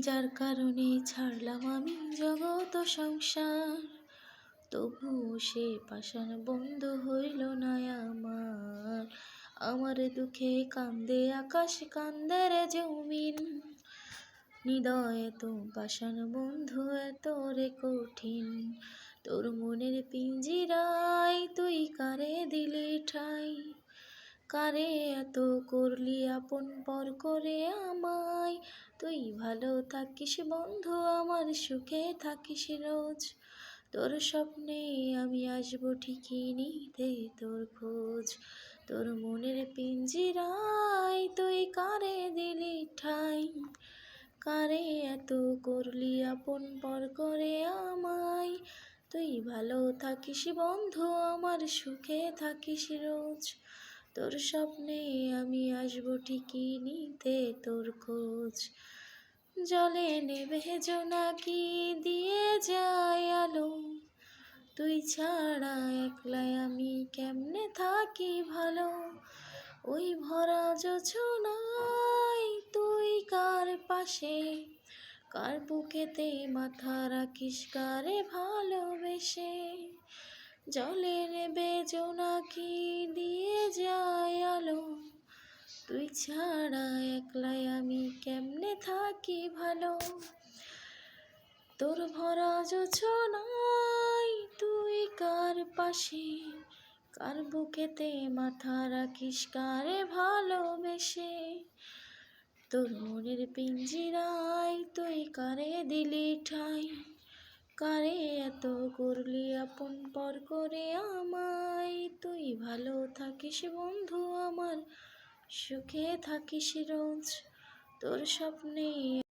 যার কারণে ছাড়লাম আমি জগৎ ও সংসার, তবুও সে পাষাণ বন্ধু হইল না আমার। আমার দুঃখে কান্দে আকাশ, কান্দে রে জমিন, হৃদয় এত পাষাণ বন্ধু এত রে কঠিন। তোর মনের পিঞ্জিরায় তুই কারে দিলি ঠাই, কারে এত করলি আপন পর করে আমায়। তুই ভালো থাকিস বন্ধু আমার, সুখে থাকিস রোজ। তোর স্বপ্নে আমি আসবো ঠিকই নিতে তোর খোঁজ। তোর মনের পিঞ্জিরায় তুই কারে দিলি ঠাই, কারে এত করলি আপন পর করে আমায়। তুই ভালো থাকিস বন্ধু আমার, সুখে থাকিস রোজ। তোর স্বপ্নে আমি আসবো ঠিকই নিতে তোর খোঁজ। জলে নেবে জোনাকি দিয়ে যায় আলো, তুই ছাড়া একলাই আমি কেমনে থাকি ভালো। ওই ভরা জোছনায় তুই কার পাশে, কার বুকেতে মাথা রাখিস কারে ভালোবেসে। জলে নেবে জোনাকি দিয়ে যায় আলো, তুই ছাড়া একলাই আমি কেমনে থাকি ভালো। তোর ভরা জোছনায় তুই কার পাশে, কার বুকেতে মাথা রাখিস কারে ভালোবেসে। তোর মনের পিঞ্জিরায় তুই কারে দিলি ঠাই, কারে এত করলি আপন পর করে আমায়। তুই ভালো থাকিস বন্ধু আমার, সুখে থাকিস রোজ। তোর স্বপ্নে